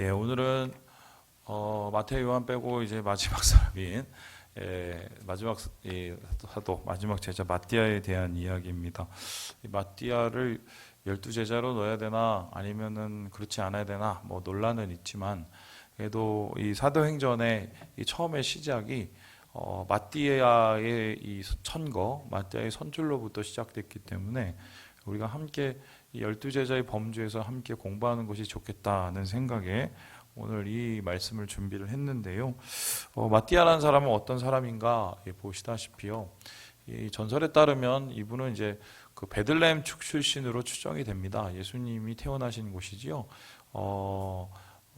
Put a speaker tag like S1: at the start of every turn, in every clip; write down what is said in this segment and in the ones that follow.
S1: 예, 오늘은 마태오 요한 빼고 이제 마지막 사람인 마지막 사도 마지막 제자 마띠아에 대한 이야기입니다. 이 마띠아를 12제자로 넣어야 되나 아니면은 그렇지 않아야 되나 뭐 논란은 있지만 그래도 이 사도행전의 이 처음의 시작이 마띠아의 이 천거, 마띠아의 선출로부터 시작됐기 때문에 우리가 함께 이 12제자의 범주에서 함께 공부하는 것이 좋겠다는 생각에 오늘 이 말씀을 준비를 했는데요. 마띠아라는 사람은 어떤 사람인가 보시다시피요. 이 전설에 따르면 이분은 이제 그 베들레헴 축 출신으로 추정이 됩니다. 예수님이 태어나신 곳이지요.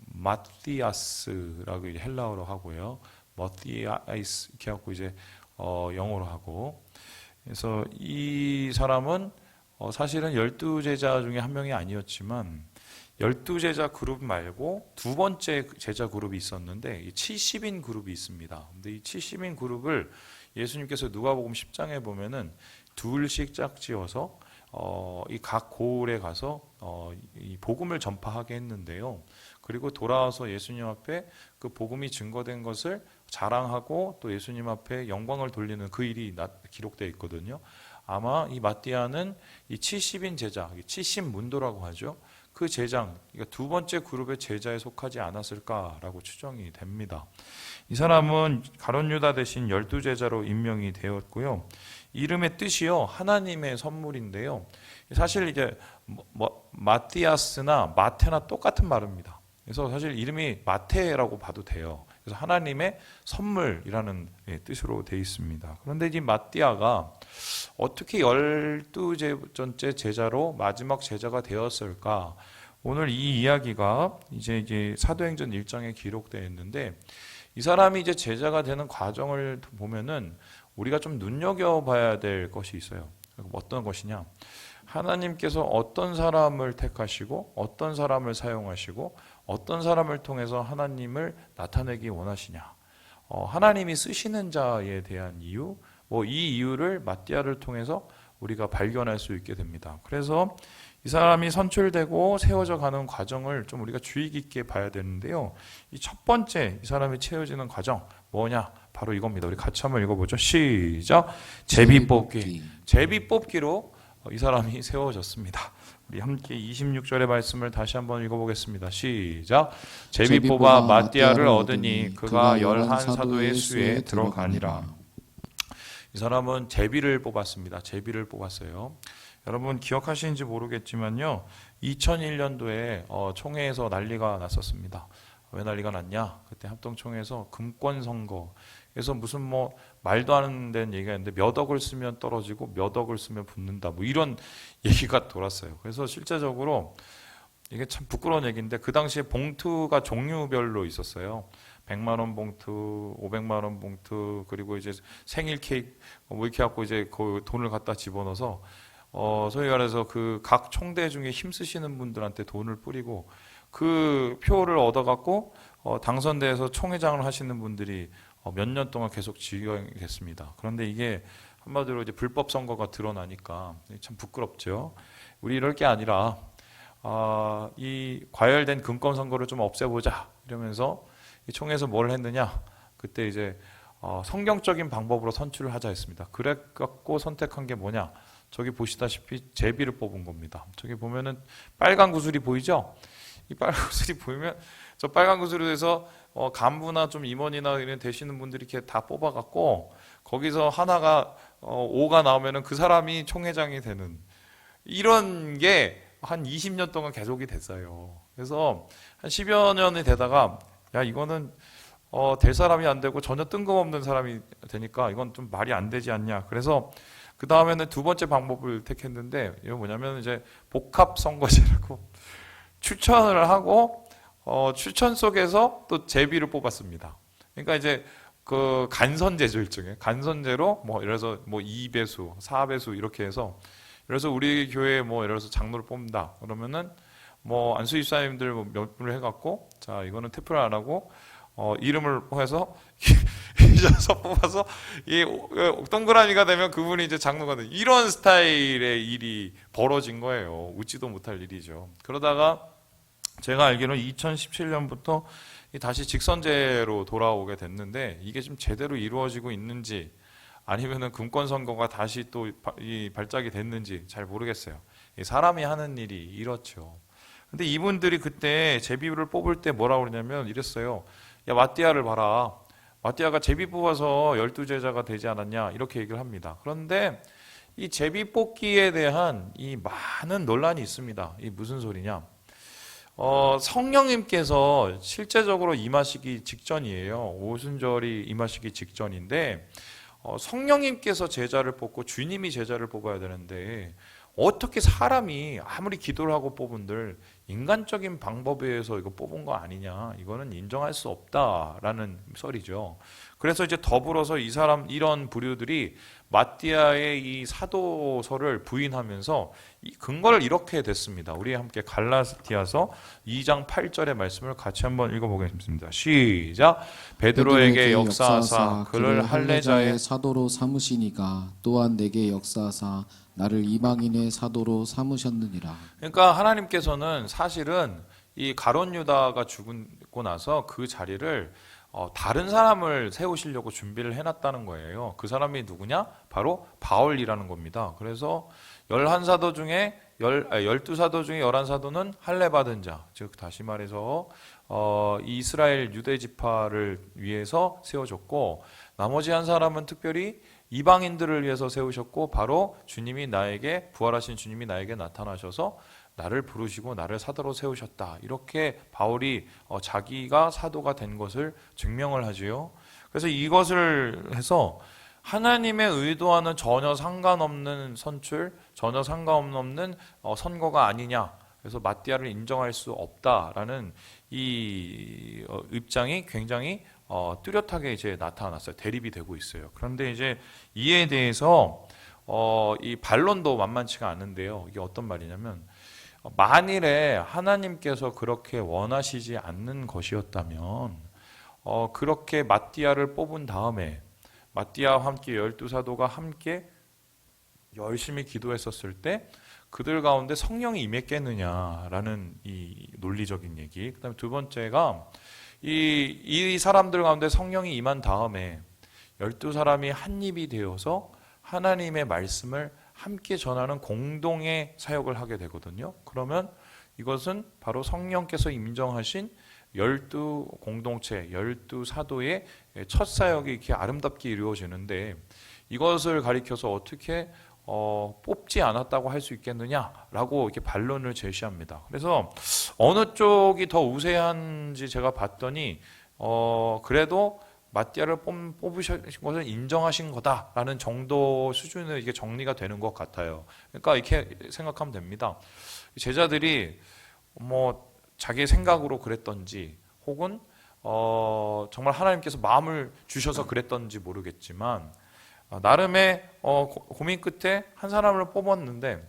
S1: 마띠아스라고 헬라어로 하고요. 머티아이스 이렇게 하고 이제 영어로 하고. 그래서 이 사람은 사실은 12제자 중에 한 명이 아니었지만 12제자 그룹 말고 두 번째 제자 그룹이 있었는데 이 70인 그룹이 있습니다. 근데 이 70인 그룹을 예수님께서 누가복음 10장에 보면은 둘씩 짝지어서 이 각 고을에 가서 이 복음을 전파하게 했는데요. 그리고 돌아와서 예수님 앞에 그 복음이 증거된 것을 자랑하고 또 예수님 앞에 영광을 돌리는 그 일이 기록되어 있거든요. 아마 이 마띠아는 이 70인 제자, 70문도라고 하죠. 그 제장, 그러니까 두 번째 그룹의 제자에 속하지 않았을까라고 추정이 됩니다. 이 사람은 가룟 유다 대신 12제자로 임명이 되었고요. 이름의 뜻이요, 하나님의 선물인데요. 사실 이제 마띠아스나 마테나 똑같은 말입니다. 그래서 사실 이름이 마테라고 봐도 돼요. 그래서 하나님의 선물이라는 뜻으로 되어 있습니다. 그런데 이 마띠아가 어떻게 12번째 제자로 마지막 제자가 되었을까? 오늘 이 이야기가 이제 사도행전 1장에 기록되어 있는데 이 사람이 이제 제자가 되는 과정을 보면은 우리가 좀 눈여겨봐야 될 것이 있어요. 어떤 것이냐? 하나님께서 어떤 사람을 택하시고 어떤 사람을 사용하시고 어떤 사람을 통해서 하나님을 나타내기 원하시냐? 하나님이 쓰시는 자에 대한 이유, 이 이유를 마띠아를 통해서 우리가 발견할 수 있게 됩니다. 그래서 이 사람이 선출되고 세워져 가는 과정을 좀 우리가 주의 깊게 봐야 되는데요. 이 첫 번째 이 사람이 채워지는 과정 뭐냐? 바로 이겁니다. 우리 같이 한번 읽어보죠. 시작. 제비 뽑기. 제비 뽑기로 이 사람이 세워졌습니다. 우리 함께 26절의 말씀을 다시 한번 읽어보겠습니다. 시작. 제비 뽑아 마띠아를 얻으니 그가 11사도의 수에 들어가니라. 이 사람은 제비를 뽑았습니다. 제비를 뽑았어요. 여러분 기억하시는지 모르겠지만요. 2001년도에 총회에서 난리가 났었습니다. 왜 난리가 났냐? 그때 합동총회에서 금권 선거. 그래서 무슨 말도 안 되는 얘기가 있는데 몇 억을 쓰면 떨어지고 몇 억을 쓰면 붙는다. 이런 얘기가 돌았어요. 그래서 실제적으로 이게 참 부끄러운 얘기인데 그 당시에 봉투가 종류별로 있었어요. 100만 원 봉투, 500만 원 봉투, 그리고 이제 생일 케이크 이렇게 갖고 이제 그 돈을 갖다 집어넣어서 소위 말해서 그 각 총대 중에 힘쓰시는 분들한테 돈을 뿌리고 그 표를 얻어갖고 당선돼서 총회장을 하시는 분들이 몇 년 동안 계속 지휘했습니다. 그런데 이게 한마디로 이제 불법 선거가 드러나니까 참 부끄럽죠. 우리 이럴 게 아니라 이 과열된 금권 선거를 좀 없애보자 이러면서 이 총회에서 뭘 했느냐? 그때 이제 성경적인 방법으로 선출을 하자 했습니다. 그래갖고 선택한 게 뭐냐? 저기 보시다시피 제비를 뽑은 겁니다. 저기 보면은 빨간 구슬이 보이죠? 이 빨간 구슬이 보이면 저 빨간 구슬에서 간부나 좀 임원이나 이런 되시는 분들이 이렇게 다 뽑아갖고 거기서 하나가 5가 나오면은 그 사람이 총회장이 되는 이런 게 한 20년 동안 계속이 됐어요. 그래서 한 10여 년이 되다가 야 이거는 될 사람이 안 되고 전혀 뜬금없는 사람이 되니까 이건 좀 말이 안 되지 않냐. 그래서 그 다음에는 두 번째 방법을 택했는데 이건 뭐냐면 이제 복합 선거제라고 추천을 하고 추천 속에서 또 제비를 뽑았습니다. 그러니까 이제 그 간선제죠 일종의 간선제로 예를 들어서 2배수, 4배수 이렇게 해서 그래서 우리 교회에 예를 들어서 장로를 뽑는다 그러면은 안수 집사님들 몇 분을 해갖고 자 이거는 투표를 안 하고 이름을 해서 잊어서 뽑아서 이 동그라미가 되면 그분이 이제 장로가 돼. 이런 스타일의 일이 벌어진 거예요. 웃지도 못할 일이죠. 그러다가 제가 알기로는 2017년부터 다시 직선제로 돌아오게 됐는데 이게 좀 제대로 이루어지고 있는지 아니면은 금권 선거가 다시 또 이 발작이 됐는지 잘 모르겠어요. 사람이 하는 일이 이렇죠. 근데 이분들이 그때 제비를 뽑을 때 뭐라고 그러냐면 이랬어요. 야, 마띠아를 봐라. 마띠아가 제비 뽑아서 12제자가 되지 않았냐 이렇게 얘기를 합니다. 그런데 이 제비 뽑기에 대한 이 많은 논란이 있습니다. 이 무슨 소리냐? 성령님께서 실제적으로 임하시기 직전이에요. 오순절이 임하시기 직전인데 성령님께서 제자를 뽑고 주님이 제자를 뽑아야 되는데 어떻게 사람이 아무리 기도를 하고 뽑은들 인간적인 방법에 의해서 이거 뽑은 거 아니냐, 이거는 인정할 수 없다라는 썰이죠. 그래서 이제 더불어서 이런 부류들이 마띠아의 이 사도서를 부인하면서 이 근거를 이렇게 댔습니다. 우리 함께 갈라디아서 2장 8절의 말씀을 같이 한번 읽어보겠습니다. 시작. 베드로에게 역사하사 그를 할례자의
S2: 사도로 삼으시니가 또한 내게 역사하사 나를 이방인의 사도로 삼으셨느니라.
S1: 그러니까 하나님께서는 사실은 이 가룟 유다가 죽고 나서 그 자리를 다른 사람을 세우시려고 준비를 해놨다는 거예요. 그 사람이 누구냐? 바로 바울이라는 겁니다. 그래서 11사도 중에 12사도 중에 11사도는 할례 받은 자, 즉 다시 말해서 이스라엘 유대 지파를 위해서 세워졌고, 나머지 한 사람은 특별히 이방인들을 위해서 세우셨고, 바로 주님이 나에게, 부활하신 주님이 나에게 나타나셔서 나를 부르시고 나를 사도로 세우셨다, 이렇게 바울이 자기가 사도가 된 것을 증명을 하지요. 그래서 이것을 해서 하나님의 의도와는 전혀 상관없는 선출, 전혀 상관없는 선거가 아니냐, 그래서 마띠아를 인정할 수 없다라는 이 입장이 굉장히 뚜렷하게 이제 나타났어요. 대립이 되고 있어요. 그런데 이제 이에 대해서 이 반론도 만만치가 않은데요. 이게 어떤 말이냐면, 만일에 하나님께서 그렇게 원하시지 않는 것이었다면 그렇게 마띠아를 뽑은 다음에 마띠아와 함께 12사도가 함께 열심히 기도했었을 때 그들 가운데 성령이 임했겠느냐라는 이 논리적인 얘기. 그다음에 두 번째가 이 사람들 가운데 성령이 임한 다음에 12사람이 한 입이 되어서 하나님의 말씀을 함께 전하는 공동의 사역을 하게 되거든요. 그러면 이것은 바로 성령께서 인정하신 12 공동체, 12사도의 첫 사역이 이렇게 아름답게 이루어지는데, 이것을 가리켜서 어떻게 뽑지 않았다고 할 수 있겠느냐라고 이렇게 반론을 제시합니다. 그래서 어느 쪽이 더 우세한지 제가 봤더니 그래도 마띠아를 뽑으신 것을 인정하신 거다라는 정도 수준으로 이게 정리가 되는 것 같아요. 그러니까 이렇게 생각하면 됩니다. 제자들이 뭐 자기 생각으로 그랬던지, 혹은 정말 하나님께서 마음을 주셔서 그랬던지 모르겠지만, 나름의 고민 끝에 한 사람을 뽑았는데,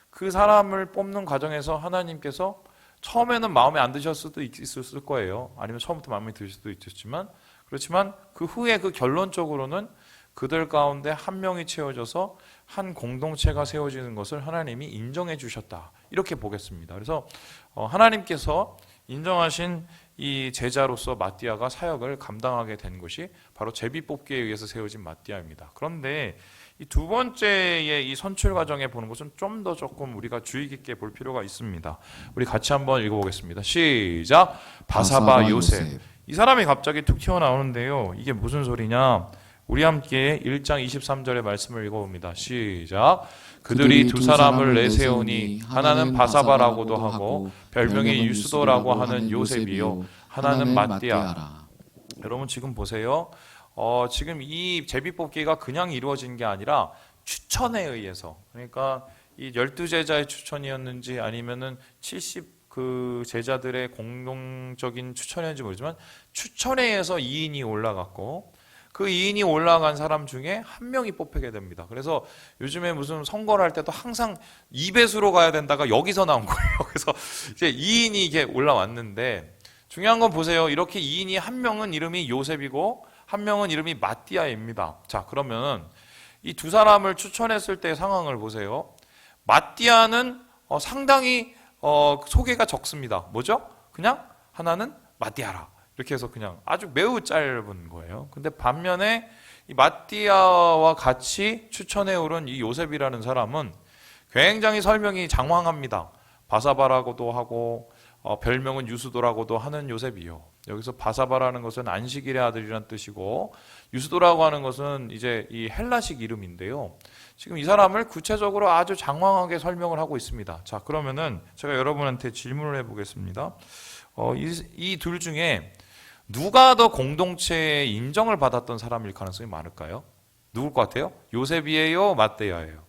S1: 그 사람을 뽑는 과정에서 하나님께서 처음에는 마음에 안 드실 수도 있을 거예요. 아니면 처음부터 마음에 드실 수도 있었지만, 그렇지만 그 후에 그 결론적으로는 그들 가운데 한 명이 채워져서 한 공동체가 세워지는 것을 하나님이 인정해 주셨다, 이렇게 보겠습니다. 그래서 하나님께서 인정하신 이 제자로서 마띠아가 사역을 감당하게 된 것이 바로 제비 뽑기에 의해서 세워진 마띠아입니다. 그런데 이 두 번째의 이 선출 과정에 보는 것은 좀 더 조금 우리가 주의 깊게 볼 필요가 있습니다. 우리 같이 한번 읽어보겠습니다. 시작. 바사바 요셉. 이 사람이 갑자기 툭 튀어나오는데요. 이게 무슨 소리냐? 우리 함께 1장 23절의 말씀을 읽어봅니다. 시작. 그들이 두 사람을 내세우니 하나는 바사바라고도 하고 별명이 유스도라고 하는 요셉이요, 하나는 마띠아라. 여러분 지금 보세요. 지금 이 제비뽑기가 그냥 이루어진 게 아니라 추천에 의해서, 그러니까 이 12제자의 추천이었는지 아니면은 70 그 제자들의 공동적인 추천이었는지 모르지만 추천에 의해서 2인이 올라갔고, 그 2인이 올라간 사람 중에 한 명이 뽑히게 됩니다. 그래서 요즘에 무슨 선거를 할 때도 항상 2배수로 가야 된다가 여기서 나온 거예요. 그래서 이제 2인이 이게 올라왔는데, 중요한 건 보세요. 이렇게 2인이 한 명은 이름이 요셉이고 한 명은 이름이 마띠아입니다. 자, 그러면 이 두 사람을 추천했을 때 상황을 보세요. 마띠아는 상당히 소개가 적습니다. 뭐죠? 그냥 하나는 마띠아라. 이렇게 해서 그냥 아주 매우 짧은 거예요. 근데 반면에 이 마띠아와 같이 추천해 오른 이 요셉이라는 사람은 굉장히 설명이 장황합니다. 바사바라고도 하고 별명은 유수도라고도 하는 요셉이요. 여기서 바사바라는 것은 안식일의 아들이란 뜻이고 유수도라고 하는 것은 이제 이 헬라식 이름인데요. 지금 이 사람을 구체적으로 아주 장황하게 설명을 하고 있습니다. 자, 그러면은 제가 여러분한테 질문을 해보겠습니다. 이 둘 중에 누가 더 공동체의 인정을 받았던 사람일 가능성이 많을까요? 누굴 것 같아요? 요셉이에요? 마떼아예요?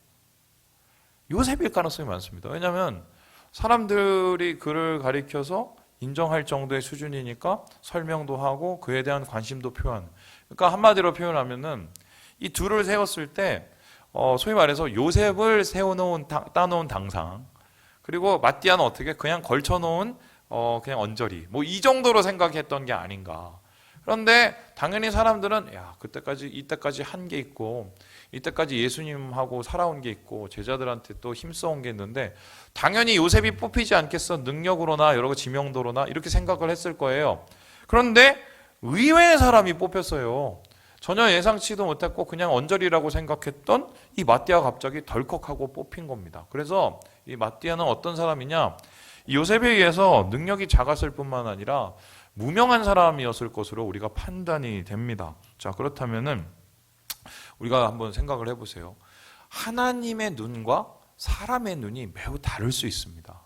S1: 요셉일 가능성이 많습니다. 왜냐하면 사람들이 그를 가리켜서 인정할 정도의 수준이니까 설명도 하고 그에 대한 관심도 표현. 그러니까 한마디로 표현하면은 이 둘을 세웠을 때 소위 말해서 요셉을 따놓은 당상, 그리고 마띠아는 어떻게 그냥 걸쳐놓은 그냥 언저리, 뭐 이 정도로 생각했던 게 아닌가. 그런데 당연히 사람들은 야, 이때까지 한 게 있고 이때까지 예수님하고 살아온 게 있고 제자들한테 또 힘써온 게 있는데 당연히 요셉이 뽑히지 않겠어. 능력으로나 여러 지명도로나 이렇게 생각을 했을 거예요. 그런데 의외의 사람이 뽑혔어요. 전혀 예상치도 못했고 그냥 언저리라고 생각했던 이 마띠아가 갑자기 덜컥하고 뽑힌 겁니다. 그래서 이 마띠아는 어떤 사람이냐? 요셉에 의해서 능력이 작았을 뿐만 아니라 무명한 사람이었을 것으로 우리가 판단이 됩니다. 자, 그렇다면은 우리가 한번 생각을 해보세요. 하나님의 눈과 사람의 눈이 매우 다를 수 있습니다.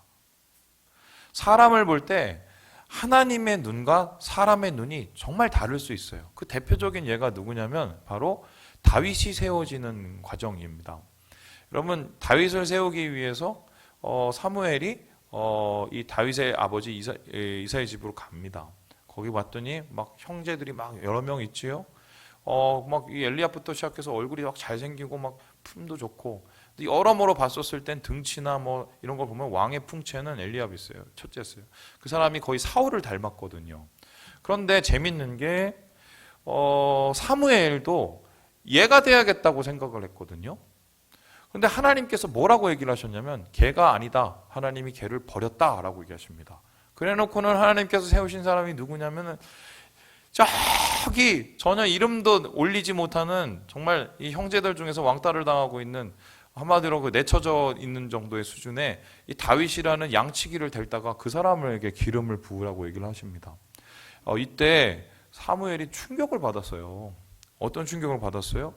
S1: 사람을 볼 때 하나님의 눈과 사람의 눈이 정말 다를 수 있어요. 그 대표적인 예가 누구냐면 바로 다윗이 세워지는 과정입니다. 여러분, 다윗을 세우기 위해서 사무엘이 이 다윗의 아버지 이사의 집으로 갑니다. 거기 왔더니 막 형제들이 막 여러 명 있지요. 막 이 엘리압부터 시작해서 얼굴이 막 잘생기고 막 품도 좋고, 여러모로 봤었을 땐 등치나 뭐 이런 걸 보면 왕의 풍채는 엘리압이 있어요. 첫째였어요. 그 사람이 거의 사울을 닮았거든요. 그런데 재밌는 게 사무엘도 얘가 돼야겠다고 생각을 했거든요. 근데 하나님께서 뭐라고 얘기를 하셨냐면 걔가 아니다. 하나님이 걔를 버렸다라고 얘기하십니다. 그래놓고는 하나님께서 세우신 사람이 누구냐면은 저기 전혀 이름도 올리지 못하는 정말 이 형제들 중에서 왕따를 당하고 있는, 한마디로 그 내쳐져 있는 정도의 수준의 이 다윗이라는 양치기를 댈다가 그 사람에게 기름을 부으라고 얘기를 하십니다. 이때 사무엘이 충격을 받았어요. 어떤 충격을 받았어요?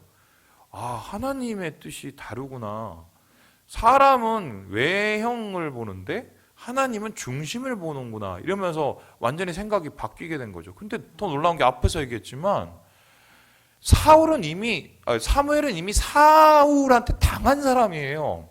S1: 아, 하나님의 뜻이 다르구나. 사람은 외형을 보는데 하나님은 중심을 보는구나. 이러면서 완전히 생각이 바뀌게 된 거죠. 근데 더 놀라운 게 앞에서 얘기했지만 사무엘은 이미 사울한테 당한 사람이에요.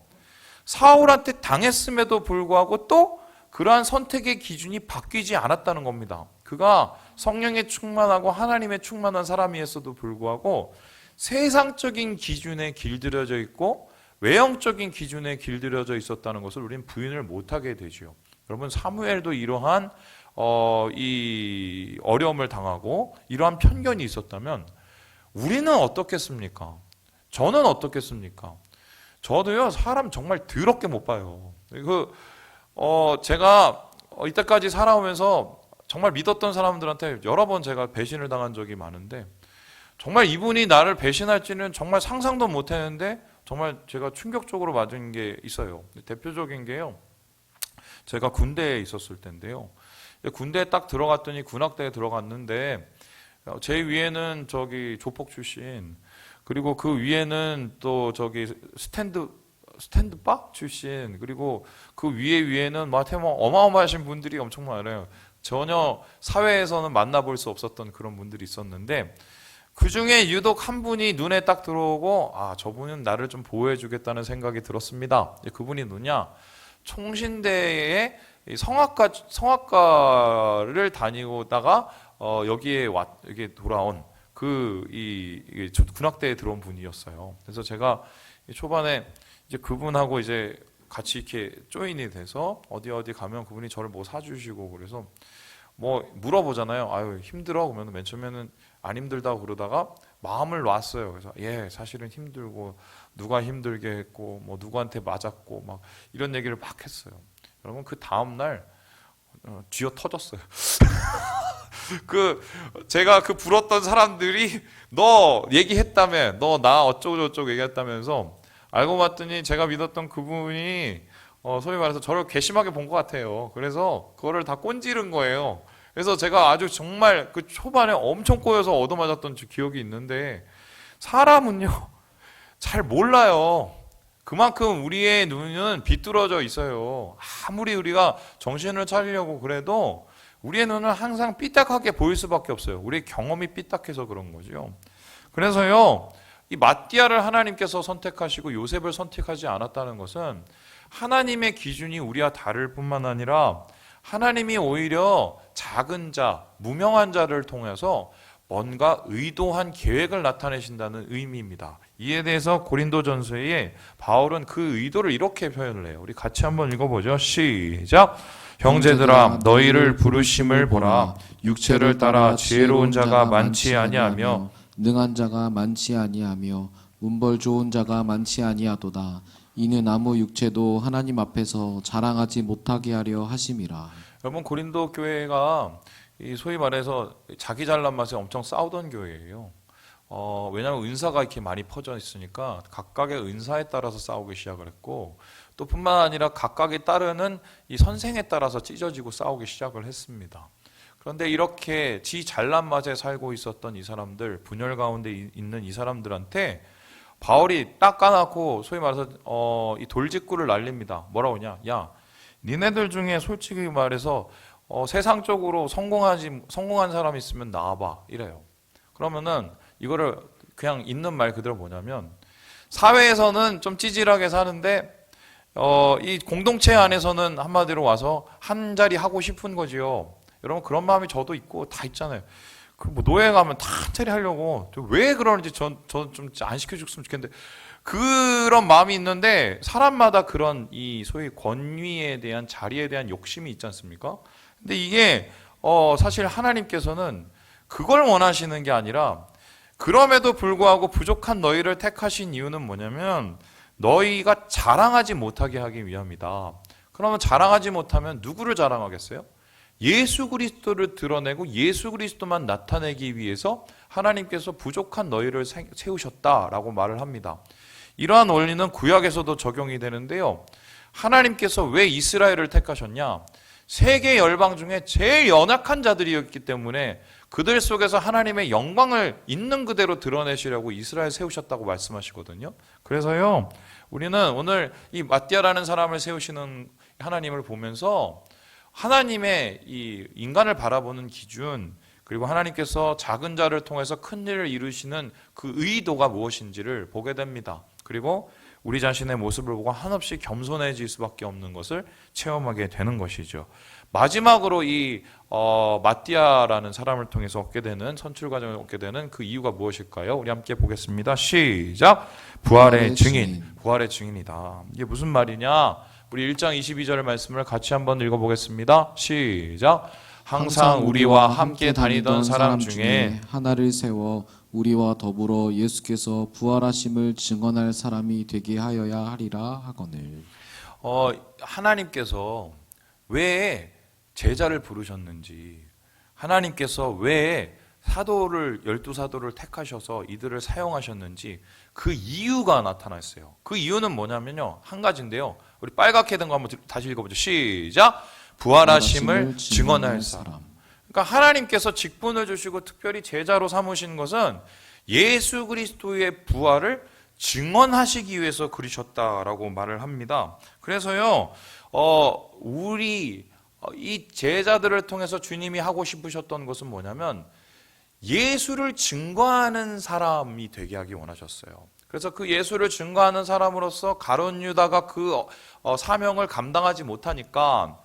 S1: 사울한테 당했음에도 불구하고 또 그러한 선택의 기준이 바뀌지 않았다는 겁니다. 그가 성령에 충만하고 하나님에 충만한 사람이었어도 불구하고 세상적인 기준에 길들여져 있고 외형적인 기준에 길들여져 있었다는 것을 우리는 부인을 못하게 되죠. 여러분, 사무엘도 이러한 이 어려움을 당하고 이러한 편견이 있었다면 우리는 어떻겠습니까? 저는 어떻겠습니까? 저도요, 사람 정말 더럽게 못 봐요. 제가 이때까지 살아오면서 정말 믿었던 사람들한테 여러 번 제가 배신을 당한 적이 많은데 정말 이분이 나를 배신할지는 정말 상상도 못 했는데 정말 제가 충격적으로 맞은 게 있어요. 대표적인 게요. 제가 군대에 있었을 때인데요. 군대에 딱 들어갔더니 군악대에 들어갔는데 제 위에는 저기 조폭 출신, 그리고 그 위에는 또 저기 스탠드바 출신, 그리고 그 위에는 뭐 어마어마하신 분들이 엄청 많아요. 전혀 사회에서는 만나볼 수 없었던 그런 분들이 있었는데 그 중에 유독 한 분이 눈에 딱 들어오고 아, 저분은 나를 좀 보호해 주겠다는 생각이 들었습니다. 그분이 누구냐? 총신대에 성악가를 다니다가 여기에 돌아온 이 군악대에 들어온 분이었어요. 그래서 제가 초반에 이제 그분하고 이제 같이 이렇게 조인이 돼서 어디 가면 그분이 저를 뭐 사주시고 그래서 뭐 물어보잖아요. 아유, 힘들어? 그러면 맨 처음에는 안 힘들다고 그러다가 마음을 놨어요. 그래서 예, 사실은 힘들고 누가 힘들게 했고 뭐 누구한테 맞았고 막 이런 얘기를 막 했어요. 여러분 그 다음 날 쥐어 터졌어요. 제가 불었던 사람들이 너 얘기했다며, 너 나 어쩌고 저쩌고 얘기했다면서, 알고 봤더니 제가 믿었던 그분이 소위 말해서 저를 괘씸하게 본 것 같아요. 그래서 그거를 다 꼰지른 거예요. 그래서 제가 아주 정말 그 초반에 엄청 꼬여서 얻어맞았던 기억이 있는데, 사람은요 잘 몰라요. 그만큼 우리의 눈은 비뚤어져 있어요. 아무리 우리가 정신을 차리려고 그래도 우리의 눈은 항상 삐딱하게 보일 수밖에 없어요. 우리의 경험이 삐딱해서 그런 거죠. 그래서요, 이 마띠아를 하나님께서 선택하시고 요셉을 선택하지 않았다는 것은 하나님의 기준이 우리와 다를 뿐만 아니라 하나님이 오히려 작은 자, 무명한 자를 통해서 뭔가 의도한 계획을 나타내신다는 의미입니다. 이에 대해서 고린도전서에 바울은 그 의도를 이렇게 표현을 해요. 우리 같이 한번 읽어보죠. 시작. 형제들아 너희를 부르심을 보라. 육체를 따라 지혜로운 자가 많지 아니하며
S2: 능한 자가 많지 아니하며 문벌 좋은 자가 많지 아니하도다. 이는 아무 육체도 하나님 앞에서 자랑하지 못하게 하려 하심이라.
S1: 여러분 고린도 교회가 이 소위 말해서 자기 잘난 맛에 엄청 싸우던 교회예요. 왜냐하면 은사가 이렇게 많이 퍼져 있으니까 각각의 은사에 따라서 싸우기 시작을 했고, 또 뿐만 아니라 각각에 따르는 이 선생에 따라서 찢어지고 싸우기 시작을 했습니다. 그런데 이렇게 지 잘난 맛에 살고 있었던 이 사람들, 분열 가운데 있는 이 사람들한테 바울이 딱 까놓고 소위 말해서 이 돌직구를 날립니다. 뭐라고 하냐? 야, 니네들 중에 솔직히 말해서 세상적으로 성공한 사람이 있으면 나와봐, 이래요. 그러면은 이거를 그냥 있는 말 그대로 뭐냐면, 사회에서는 좀 찌질하게 사는데 이 공동체 안에서는 한마디로 와서 한 자리 하고 싶은 거지요. 여러분 그런 마음이 저도 있고 다 있잖아요. 뭐 노예 가면 다 한 자리 하려고, 왜 그러는지 전 좀 안 시켜줬으면 좋겠는데, 그런 마음이 있는데 사람마다 그런 이 소위 권위에 대한, 자리에 대한 욕심이 있지 않습니까? 근데 이게 사실 하나님께서는 그걸 원하시는 게 아니라, 그럼에도 불구하고 부족한 너희를 택하신 이유는 뭐냐면 너희가 자랑하지 못하게 하기 위함이다. 그러면 자랑하지 못하면 누구를 자랑하겠어요? 예수 그리스도를 드러내고 예수 그리스도만 나타내기 위해서 하나님께서 부족한 너희를 세우셨다라고 말을 합니다. 이러한 원리는 구약에서도 적용이 되는데요. 하나님께서 왜 이스라엘을 택하셨냐? 세계 열방 중에 제일 연약한 자들이었기 때문에 그들 속에서 하나님의 영광을 있는 그대로 드러내시려고 이스라엘 세우셨다고 말씀하시거든요. 그래서요, 우리는 오늘 이 마띠아라는 사람을 세우시는 하나님을 보면서 하나님의 이 인간을 바라보는 기준, 그리고 하나님께서 작은 자를 통해서 큰 일을 이루시는 그 의도가 무엇인지를 보게 됩니다. 그리고 우리 자신의 모습을 보고 한없이 겸손해질 수밖에 없는 것을 체험하게 되는 것이죠. 마지막으로 이 마띠아라는 사람을 통해서 얻게 되는, 선출 과정을 얻게 되는 그 이유가 무엇일까요? 우리 함께 보겠습니다. 시작. 부활의 증인. 부활의 증인이다. 이게 무슨 말이냐? 우리 1장 22절 말씀을 같이 한번 읽어보겠습니다. 시작. 항상 우리와 함께 다니던 사람 중에
S2: 하나를 세워 우리와 더불어 예수께서 부활하심을 증언할 사람이 되게 하여야 하리라 하거늘.
S1: 하나님께서 왜 제자를 부르셨는지, 하나님께서 왜 사도를, 12사도를 택하셔서 이들을 사용하셨는지 그 이유가 나타났어요. 그 이유는 뭐냐면요, 한 가지인데요. 우리 빨갛게 된 거 한번 다시 읽어보죠. 시작. 부활하심을 증언할 사람. 그러니까 하나님께서 직분을 주시고 특별히 제자로 삼으신 것은 예수 그리스도의 부활을 증언하시기 위해서 그러셨다라고 말을 합니다. 그래서요, 우리 이 제자들을 통해서 주님이 하고 싶으셨던 것은 뭐냐면 예수를 증거하는 사람이 되게 하기 원하셨어요. 그래서 그 예수를 증거하는 사람으로서 가룟 유다가 그 사명을 감당하지 못하니까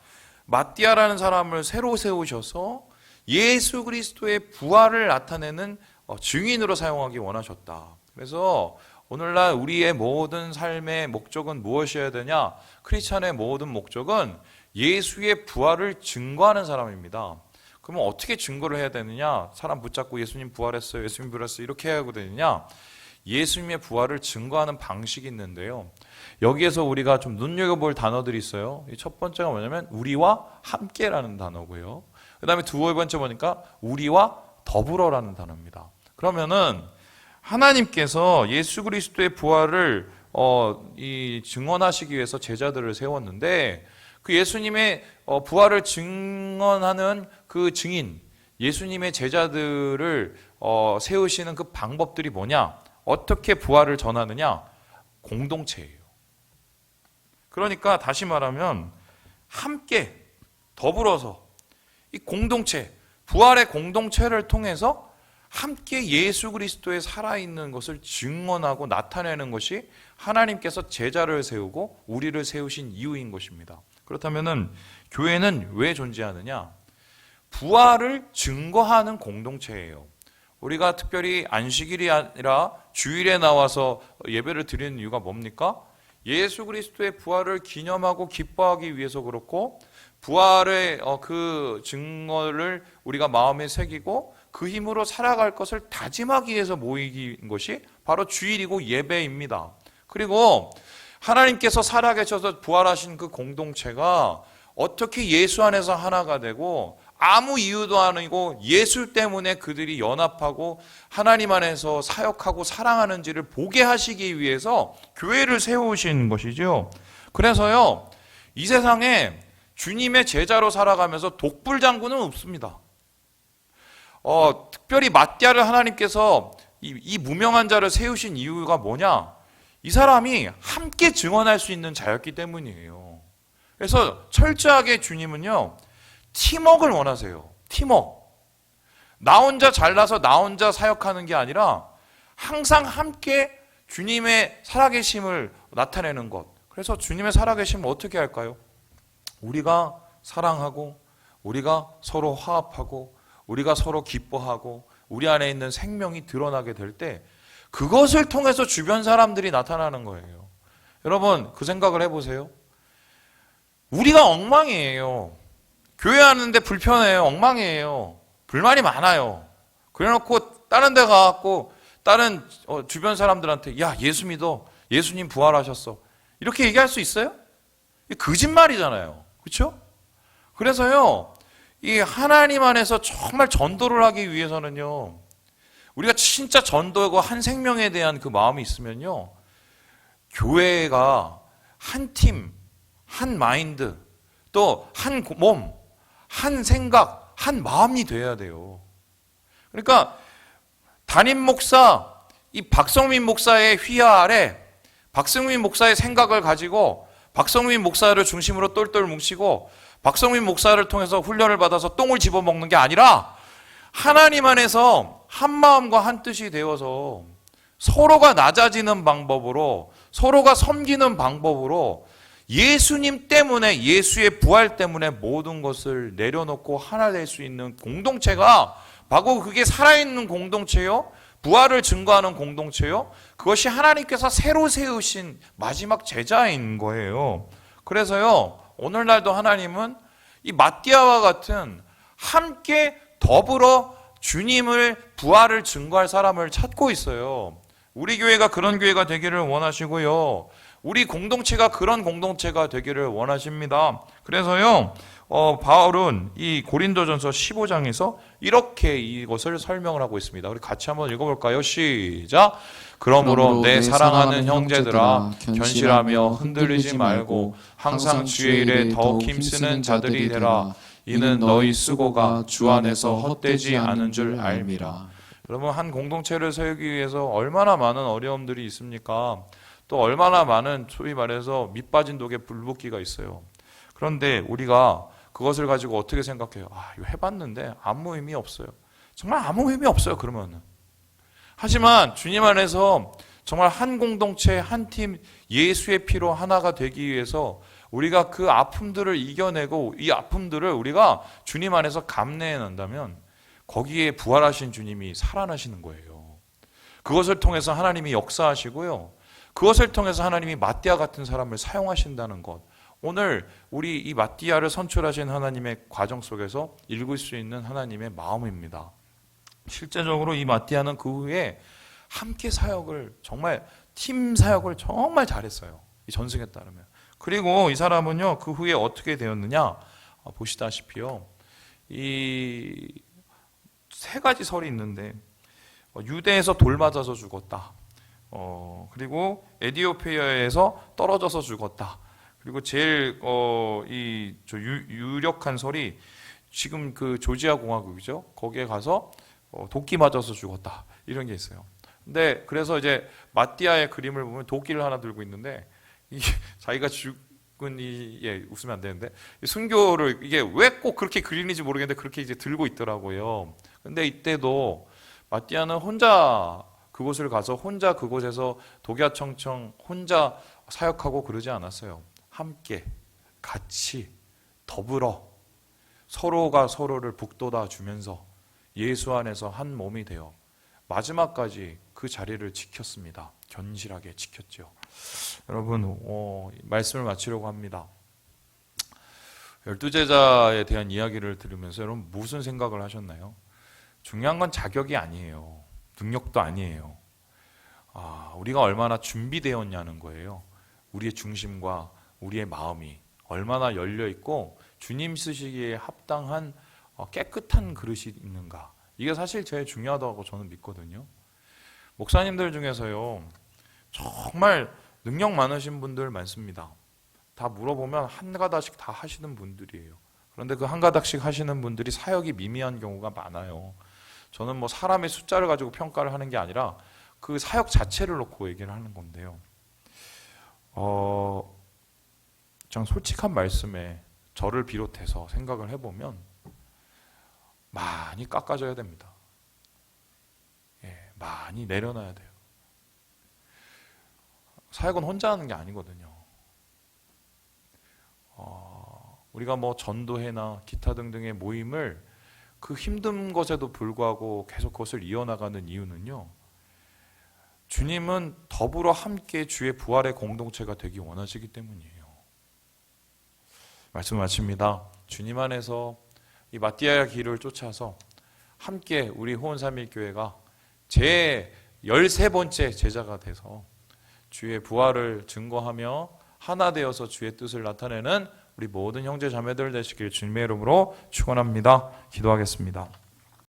S1: 마띠아라는 사람을 새로 세우셔서 예수 그리스도의 부활을 나타내는 증인으로 사용하기 원하셨다. 그래서 오늘날 우리의 모든 삶의 목적은 무엇이어야 되냐? 크리스찬의 모든 목적은 예수의 부활을 증거하는 사람입니다. 그러면 어떻게 증거를 해야 되느냐? 사람 붙잡고 예수님 부활했어요, 예수님 부활했어요 이렇게 해야 되느냐? 예수님의 부활을 증거하는 방식이 있는데요. 여기에서 우리가 좀 눈여겨볼 단어들이 있어요. 첫 번째가 뭐냐면 우리와 함께라는 단어고요. 그 다음에 두 번째 보니까 우리와 더불어라는 단어입니다. 그러면은 하나님께서 예수 그리스도의 부활을 증언하시기 위해서 제자들을 세웠는데 그 예수님의 부활을 증언하는 그 증인, 예수님의 제자들을 세우시는 그 방법들이 뭐냐? 어떻게 부활을 전하느냐? 공동체예요. 그러니까 다시 말하면 함께 더불어서 이 공동체, 부활의 공동체를 통해서 함께 예수 그리스도의 살아있는 것을 증언하고 나타내는 것이 하나님께서 제자를 세우고 우리를 세우신 이유인 것입니다. 그렇다면 교회는 왜 존재하느냐? 부활을 증거하는 공동체예요. 우리가 특별히 안식일이 아니라 주일에 나와서 예배를 드리는 이유가 뭡니까? 예수 그리스도의 부활을 기념하고 기뻐하기 위해서 그렇고, 부활의 그 증거를 우리가 마음에 새기고 그 힘으로 살아갈 것을 다짐하기 위해서 모이는 것이 바로 주일이고 예배입니다. 그리고 하나님께서 살아계셔서 부활하신 그 공동체가 어떻게 예수 안에서 하나가 되고 아무 이유도 아니고 예수 때문에 그들이 연합하고 하나님 안에서 사역하고 사랑하는지를 보게 하시기 위해서 교회를 세우신 것이죠. 그래서요, 이 세상에 주님의 제자로 살아가면서 독불장군은 없습니다. 특별히 ματ디아를 하나님께서 이 무명한 자를 세우신 이유가 뭐냐? 이 사람이 함께 증언할 수 있는 자였기 때문이에요. 그래서 철저하게 주님은요, 팀워크를 원하세요. 팀워크. 나 혼자 잘나서 나 혼자 사역하는 게 아니라 항상 함께 주님의 살아계심을 나타내는 것. 그래서 주님의 살아계심을 어떻게 할까요? 우리가 사랑하고, 우리가 서로 화합하고, 우리가 서로 기뻐하고, 우리 안에 있는 생명이 드러나게 될 때 그것을 통해서 주변 사람들이 나타나는 거예요. 여러분, 그 생각을 해보세요. 우리가 엉망이에요. 교회 하는데 불편해요. 엉망이에요. 불만이 많아요. 그래놓고 다른 데 가갖고 다른 주변 사람들한테 야, 예수 믿어. 예수님 부활하셨어. 이렇게 얘기할 수 있어요? 거짓말이잖아요. 그렇죠? 그래서요, 이 하나님 안에서 정말 전도를 하기 위해서는요, 우리가 진짜 전도하고 한 생명에 대한 그 마음이 있으면요, 교회가 한 팀, 한 마인드, 또 한 몸, 한 생각, 한 마음이 돼야 돼요. 그러니까 담임 목사, 이 박성민 목사의 휘하 아래 박성민 목사의 생각을 가지고 박성민 목사를 중심으로 똘똘 뭉치고 박성민 목사를 통해서 훈련을 받아서 똥을 집어먹는 게 아니라 하나님 안에서 한 마음과 한 뜻이 되어서 서로가 낮아지는 방법으로, 서로가 섬기는 방법으로 예수님 때문에, 예수의 부활 때문에 모든 것을 내려놓고 하나 될 수 있는 공동체가 바로 그게 살아있는 공동체요, 부활을 증거하는 공동체요, 그것이 하나님께서 새로 세우신 마지막 제자인 거예요. 그래서요, 오늘날도 하나님은 이 ματ디아와 같은 함께 더불어 주님을, 부활을 증거할 사람을 찾고 있어요. 우리 교회가 그런 교회가 되기를 원하시고요, 우리 공동체가 그런 공동체가 되기를 원하십니다. 그래서요, 바울은 이 고린도전서 15장에서 이렇게 이것을 설명을 하고 있습니다. 우리 같이 한번 읽어볼까요? 시작. 그러므로 내 사랑하는 형제들아, 견실하며 흔들리지 말고 항상 주의 일에 더욱 힘쓰는 자들이 되라. 이는 너희 수고가 주 안에서 헛되지 않은 줄 알미라. 여러분, 한 공동체를 세우기 위해서 얼마나 많은 어려움들이 있습니까? 또 얼마나 많은, 소위 말해서 밑 빠진 독에 불붙기가 있어요. 그런데 우리가 그것을 가지고 어떻게 생각해요? 이거 해봤는데 아무 의미 없어요. 정말 아무 의미 없어요, 그러면은. 하지만 주님 안에서 정말 한 공동체, 한 팀, 예수의 피로 하나가 되기 위해서 우리가 그 아픔들을 이겨내고 이 아픔들을 우리가 주님 안에서 감내해낸다면 거기에 부활하신 주님이 살아나시는 거예요. 그것을 통해서 하나님이 역사하시고요, 그것을 통해서 하나님이 맛디아 같은 사람을 사용하신다는 것, 오늘 우리 이 맛디아를 선출하신 하나님의 과정 속에서 읽을 수 있는 하나님의 마음입니다. 실제적으로 이 맛디아는 그 후에 함께 사역을 정말 팀 사역을 정말 잘했어요. 이 전승에 따르면. 그리고 이 사람은요 그 후에 어떻게 되었느냐 보시다시피요 이 세 가지 설이 있는데 유대에서 돌 맞아서 죽었다. 그리고 에디오피아에서 떨어져서 죽었다. 그리고 제일 유력한 설이 지금 그 조지아 공화국이죠. 거기에 가서 도끼 맞아서 죽었다. 이런 게 있어요. 근데 그래서 이제 마띠아의 그림을 보면 도끼를 하나 들고 있는데 이게 자기가 죽은 웃으면 안 되는데 이 순교를 이게 왜 꼭 그렇게 그리는지 모르겠는데 그렇게 이제 들고 있더라고요. 근데 이때도 마띠아는 혼자 그곳을 가서 혼자 그곳에서 독야청청 혼자 사역하고 그러지 않았어요. 함께 같이 더불어 서로가 서로를 북돋아 주면서 예수 안에서 한 몸이 되어 마지막까지 그 자리를 지켰습니다. 견실하게 지켰죠. 여러분 말씀을 마치려고 합니다. 12제자에 대한 이야기를 들으면서 여러분 무슨 생각을 하셨나요? 중요한 건 자격이 아니에요. 능력도 아니에요. 우리가 얼마나 준비되었냐는 거예요. 우리의 중심과 우리의 마음이 얼마나 열려있고 주님 쓰시기에 합당한 깨끗한 그릇이 있는가. 이게 사실 제일 중요하다고 저는 믿거든요. 목사님들 중에서요 정말 능력 많으신 분들 많습니다. 다 물어보면 한 가닥씩 다 하시는 분들이에요. 그런데 그 한 가닥씩 하시는 분들이 사역이 미미한 경우가 많아요. 저는 뭐 사람의 숫자를 가지고 평가를 하는 게 아니라 그 사역 자체를 놓고 얘기를 하는 건데요. 참 솔직한 말씀에 저를 비롯해서 생각을 해보면 많이 깎아줘야 됩니다. 많이 내려놔야 돼요. 사역은 혼자 하는 게 아니거든요. 우리가 뭐 전도회나 기타 등등의 모임을 그 힘든 것에도 불구하고 계속 그것을 이어나가는 이유는요. 주님은 더불어 함께 주의 부활의 공동체가 되기 원하시기 때문이에요. 말씀 마칩니다. 주님 안에서 이 마띠아의 길을 쫓아서 함께 우리 호원삼일교회가 제 13번째 제자가 돼서 주의 부활을 증거하며 하나 되어서 주의 뜻을 나타내는 우리 모든 형제 자매들 되시길 주님의 이름으로 축원합니다. 기도하겠습니다.